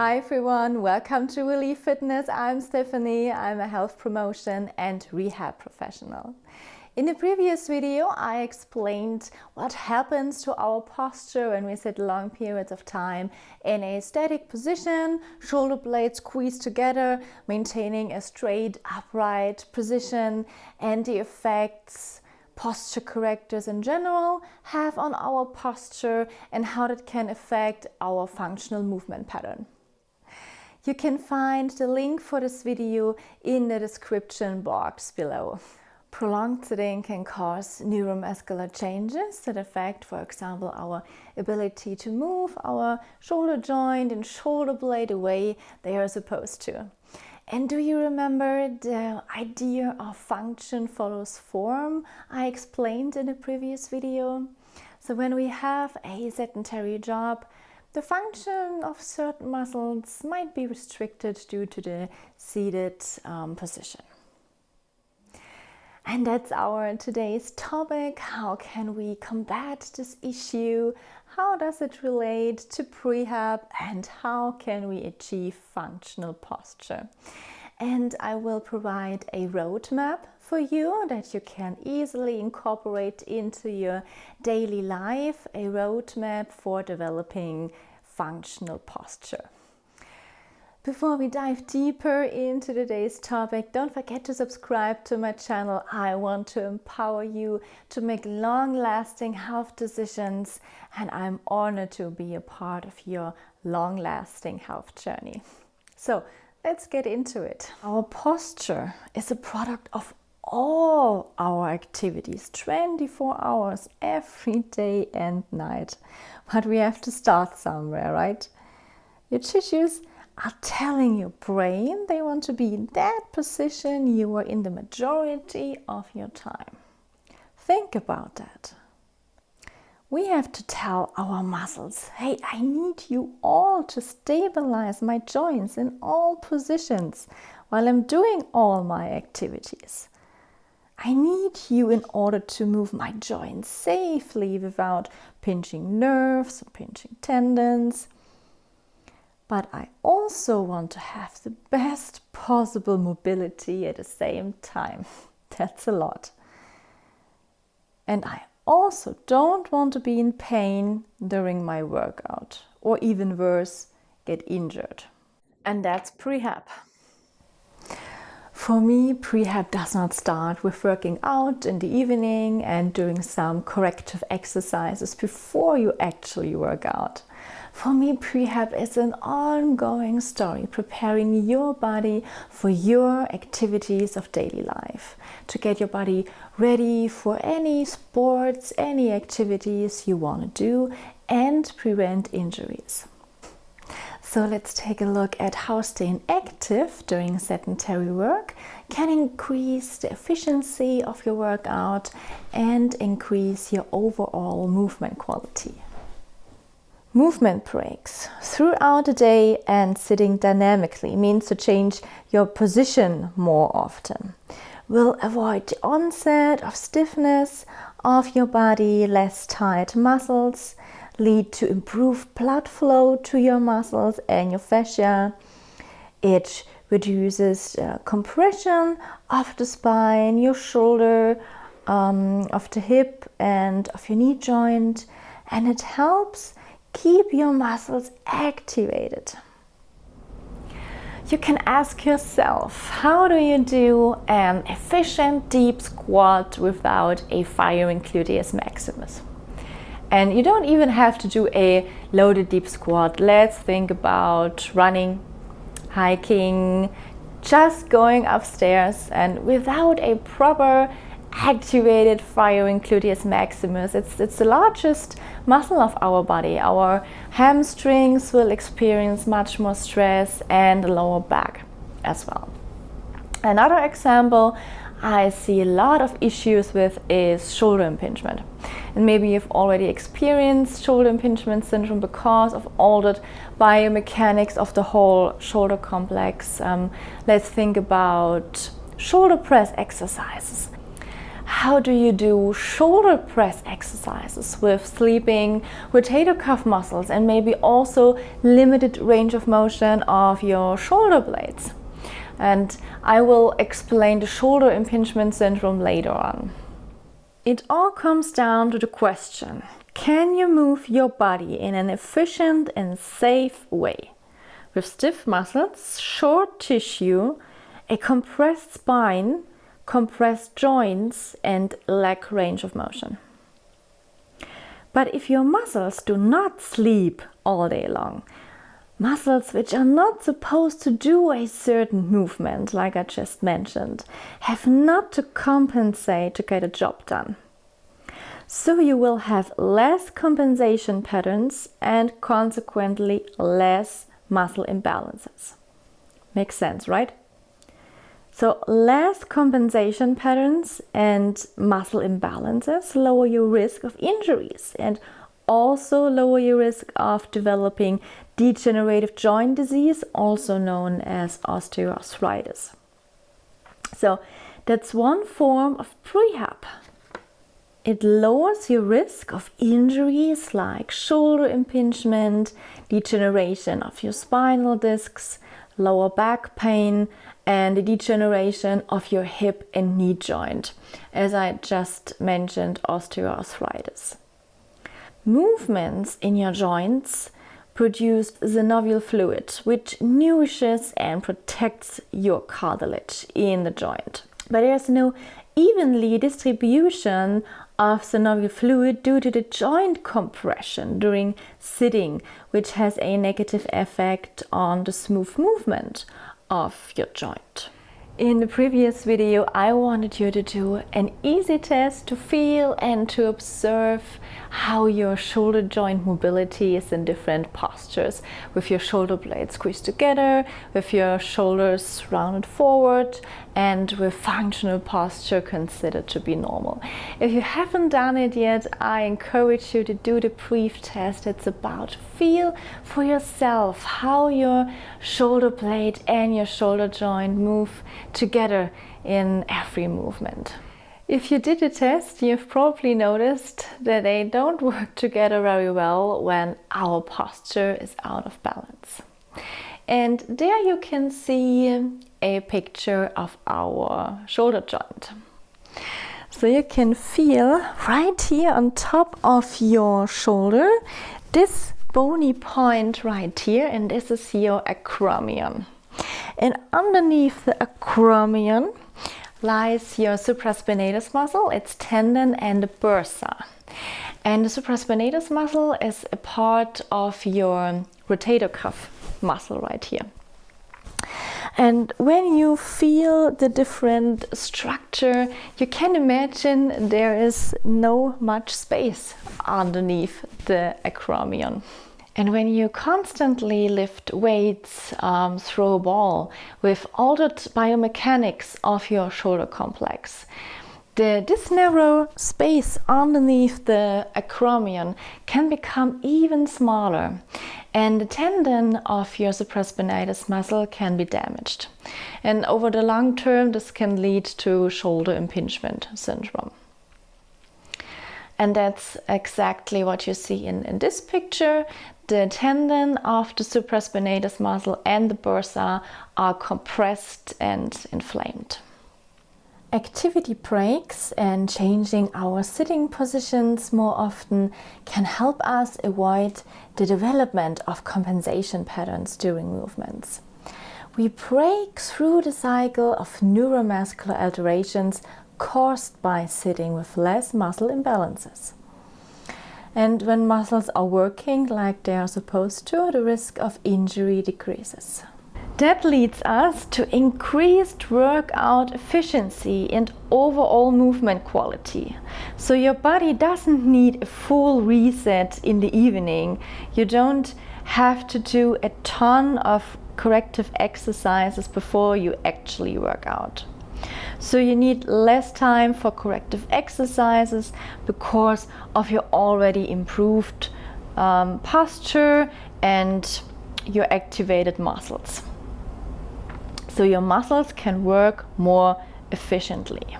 Hi everyone, welcome to Relief Fitness. I'm Stephanie. I'm a health promotion and rehab professional. In the previous video, I explained what happens to our posture when we sit long periods of time in a static position, shoulder blades squeezed together, maintaining a straight, upright position, and the effects posture correctors in general have on our posture and how that can affect our functional movement pattern. You can find the link for this video in the description box below. Prolonged sitting can cause neuromuscular changes that affect, for example, our ability to move our shoulder joint and shoulder blade the way they are supposed to. And do you remember the idea of function follows form I explained in a previous video? So when we have a sedentary job, the function of certain muscles might be restricted due to the seated position. And that's our today's topic. How can we combat this issue? How does it relate to prehab? And how can we achieve functional posture? And I will provide a roadmap for you that you can easily incorporate into your daily life, a roadmap for developing functional posture. Before we dive deeper into today's topic, don't forget to subscribe to my channel. I want to empower you to make long-lasting health decisions, and I'm honored to be a part of your long-lasting health journey. So let's get into it. Our posture is a product of all our activities, 24 hours, every day and night. But we have to start somewhere, right? Your tissues are telling your brain they want to be in that position you are in the majority of your time. Think about that. We have to tell our muscles, hey, I need you all to stabilize my joints in all positions while I'm doing all my activities. I need you in order to move my joints safely without pinching nerves or pinching tendons. But I also want to have the best possible mobility at the same time. That's a lot. And I also don't want to be in pain during my workout, or even worse, get injured. And that's prehab. For me, prehab does not start with working out in the evening and doing some corrective exercises before you actually work out. For me, prehab is an ongoing story, preparing your body for your activities of daily life, to get your body ready for any sports, any activities you want to do, and prevent injuries. So let's take a look at how staying active during sedentary work can increase the efficiency of your workout and increase your overall movement quality. Movement breaks throughout the day and sitting dynamically means to change your position more often. Will avoid the onset of stiffness of your body, less tight muscles, lead to improved blood flow to your muscles and your fascia. It reduces compression of the spine, your shoulder, of the hip and of your knee joint, and it helps keep your muscles activated. You can ask yourself, how do you do an efficient deep squat without a firing gluteus maximus? And you don't even have to do a loaded deep squat. Let's think about running, hiking, just going upstairs, and without a proper activated firing gluteus maximus. It's the largest muscle of our body. Our hamstrings will experience much more stress and the lower back as well. Another example I see a lot of issues with is shoulder impingement. And maybe you've already experienced shoulder impingement syndrome because of altered biomechanics of the whole shoulder complex. Let's think about shoulder press exercises. how do you do shoulder press exercises with sleeping rotator cuff muscles and maybe also limited range of motion of your shoulder blades. And I will explain the shoulder impingement syndrome later on. It all comes down to the question, can you move your body in an efficient and safe way? With stiff muscles, short tissue, a compressed spine, compressed joints and lack range of motion. But if your muscles do not sleep all day long, muscles which are not supposed to do a certain movement, like I just mentioned, have not to compensate to get a job done. So you will have less compensation patterns and consequently less muscle imbalances. Makes sense, right? So less compensation patterns and muscle imbalances lower your risk of injuries and also lower your risk of developing degenerative joint disease, also known as osteoarthritis. So that's one form of prehab. It lowers your risk of injuries like shoulder impingement, degeneration of your spinal discs, lower back pain, and the degeneration of your hip and knee joint, as I just mentioned, osteoarthritis. Movements in your joints produce synovial fluid, which nourishes and protects your cartilage in the joint. But there's no evenly distribution of synovial fluid due to the joint compression during sitting, which has a negative effect on the smooth movement of your joint. In the previous video, I wanted you to do an easy test to feel and to observe how your shoulder joint mobility is in different postures, with your shoulder blades squeezed together, with your shoulders rounded forward, and with functional posture considered to be normal. If you haven't done it yet, I encourage you to do the brief test. It's about feel for yourself how your shoulder blade and your shoulder joint move together in every movement. If you did the test, you've probably noticed that they don't work together very well when our posture is out of balance. And there you can see a picture of our shoulder joint. So you can feel right here on top of your shoulder this bony point right here, and this is your acromion. And underneath the acromion lies your supraspinatus muscle, its tendon, and the bursa. And the supraspinatus muscle is a part of your rotator cuff muscle right here. And when you feel the different structure, you can imagine there is no much space underneath the acromion. And when you constantly lift weights, throw a ball with altered biomechanics of your shoulder complex, this narrow space underneath the acromion can become even smaller, and the tendon of your supraspinatus muscle can be damaged. And over the long term, this can lead to shoulder impingement syndrome. And that's exactly what you see in this picture. The tendon of the supraspinatus muscle and the bursa are compressed and inflamed. Activity breaks and changing our sitting positions more often can help us avoid the development of compensation patterns during movements. We break through the cycle of neuromuscular alterations caused by sitting with less muscle imbalances. And when muscles are working like they are supposed to, the risk of injury decreases. That leads us to increased workout efficiency and overall movement quality. So your body doesn't need a full reset in the evening. You don't have to do a ton of corrective exercises before you actually work out. So you need less time for corrective exercises because of your already improved posture and your activated muscles. So your muscles can work more efficiently.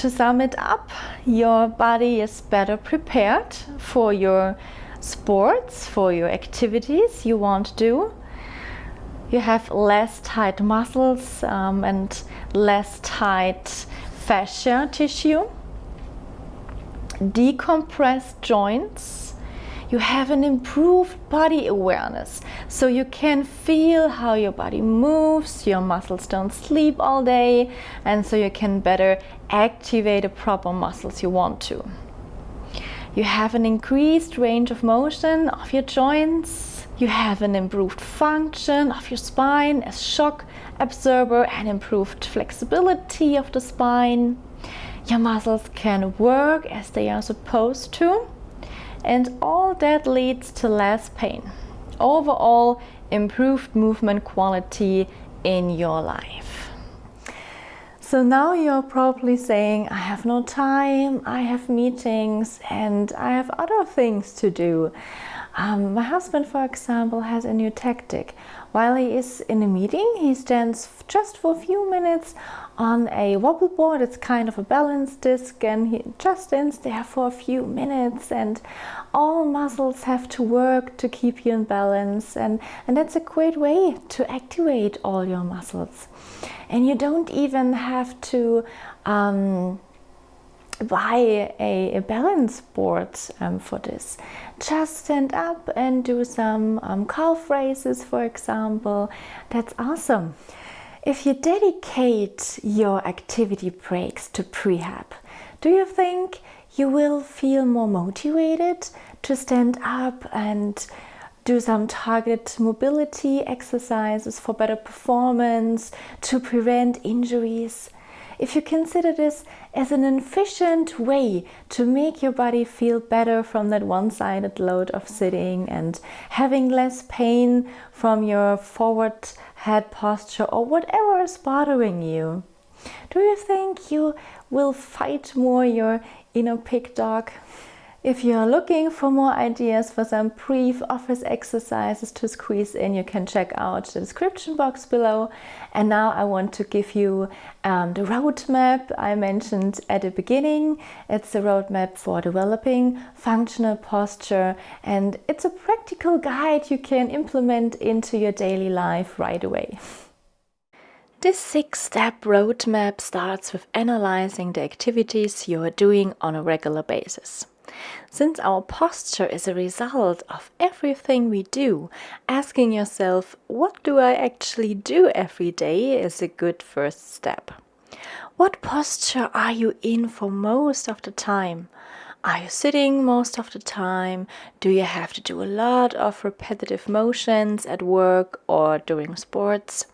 To sum it up, your body is better prepared for your sports, for your activities you want to do. You have less tight muscles and less tight fascia tissue, decompressed joints. You have an improved body awareness, so you can feel how your body moves, your muscles don't sleep all day, and so you can better activate the proper muscles you want to. You have an increased range of motion of your joints. You have an improved function of your spine as shock absorber and improved flexibility of the spine. Your muscles can work as they are supposed to, and all that leads to less pain. Overall, improved movement quality in your life. So now you're probably saying, I have no time, I have meetings, and I have other things to do. My husband, for example, has a new tactic. While he is in a meeting, he stands just for a few minutes on a wobble board. It's kind of a balance disc, and he just stands there for a few minutes, and all muscles have to work to keep you in balance, and that's a great way to activate all your muscles. And you don't even have to buy a balance board for this. Just stand up and do some calf raises, for example. That's awesome. If you dedicate your activity breaks to prehab, do you think you will feel more motivated to stand up and do some targeted mobility exercises for better performance, to prevent injuries? If you consider this as an efficient way to make your body feel better from that one-sided load of sitting and having less pain from your forward head posture or whatever is bothering you, do you think you will fight more your inner pig dog? If you're looking for more ideas for some brief office exercises to squeeze in, you can check out the description box below. And now I want to give you the roadmap I mentioned at the beginning. It's a roadmap for developing functional posture, and it's a practical guide you can implement into your daily life right away. This 6-step roadmap starts with analyzing the activities you are doing on a regular basis. Since our posture is a result of everything we do, asking yourself, what do I actually do every day, is a good first step. What posture are you in for most of the time? Are you sitting most of the time? Do you have to do a lot of repetitive motions at work or during sports?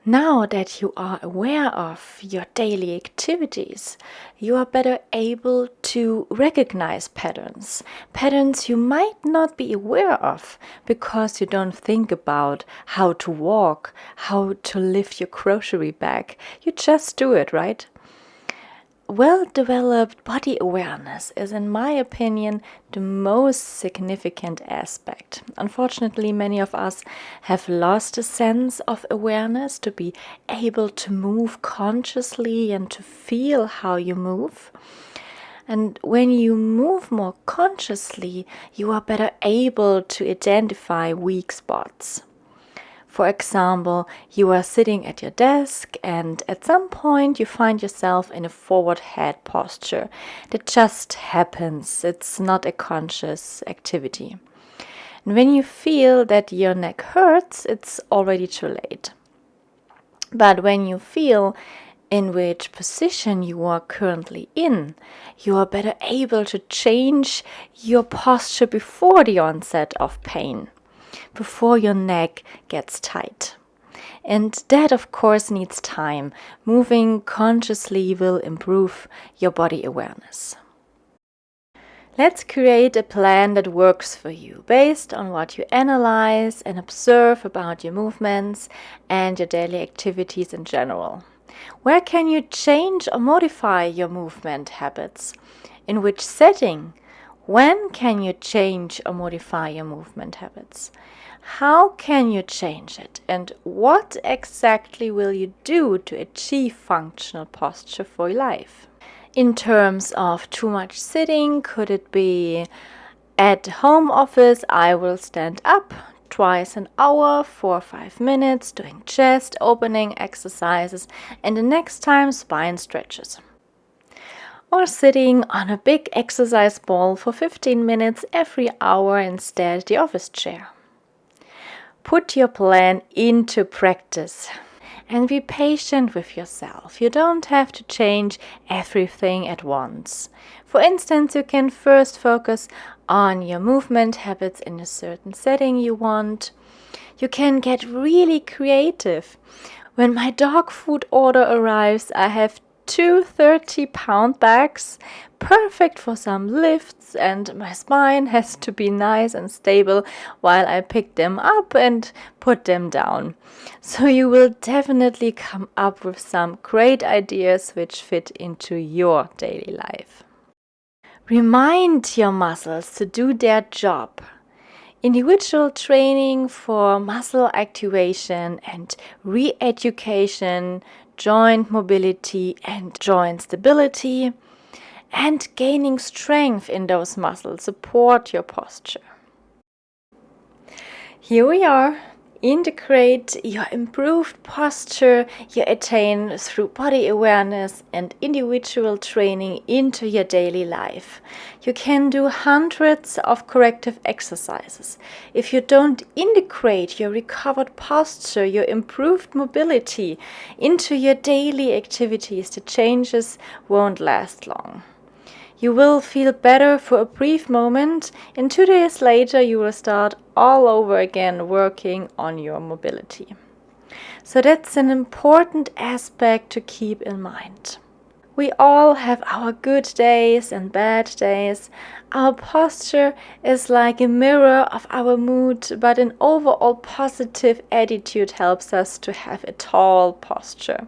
Now that you are aware of your daily activities, you are better able to recognize patterns you might not be aware of because you don't think about how to walk, how to lift your grocery bag. You just do it, right? Well-developed body awareness is, in my opinion, the most significant aspect. Unfortunately, many of us have lost a sense of awareness to be able to move consciously and to feel how you move. And when you move more consciously, you are better able to identify weak spots. For example, you are sitting at your desk and at some point you find yourself in a forward head posture. That just happens. It's not a conscious activity. And when you feel that your neck hurts, it's already too late. But when you feel in which position you are currently in, you are better able to change your posture before the onset of pain, before your neck gets tight. And that, of course, needs time. Moving consciously will improve your body awareness. Let's create a plan that works for you based on what you analyze and observe about your movements and your daily activities in general. Where can you change or modify your movement habits? In which setting? When can you change or modify your movement habits? How can you change it? And what exactly will you do to achieve functional posture for your life? In terms of too much sitting, could it be at home office, I will stand up twice an hour for 5 minutes doing chest opening exercises and the next time spine stretches. Or sitting on a big exercise ball for 15 minutes every hour instead the office chair. Put your plan into practice and be patient with yourself. You don't have to change everything at once. For instance, you can first focus on your movement habits in a certain setting you want. You can get really creative. When my dog food order arrives, I have 2 30-pound bags, perfect for some lifts, and my spine has to be nice and stable while I pick them up and put them down. So you will definitely come up with some great ideas which fit into your daily life. Remind your muscles to do their job. Individual training for muscle activation and re-education, joint mobility and joint stability, and gaining strength in those muscles support your posture. Here we are. Integrate your improved posture you attain through body awareness and individual training into your daily life. You can do hundreds of corrective exercises. If you don't integrate your recovered posture, your improved mobility into your daily activities, the changes won't last long. You will feel better for a brief moment, and 2 days later you will start all over again working on your mobility. So that's an important aspect to keep in mind. We all have our good days and bad days. Our posture is like a mirror of our mood, but an overall positive attitude helps us to have a tall posture.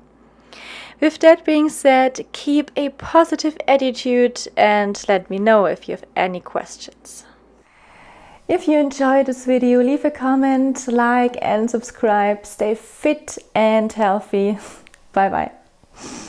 With that being said, keep a positive attitude and let me know if you have any questions. If you enjoyed this video, leave a comment, like and subscribe. Stay fit and healthy. Bye bye.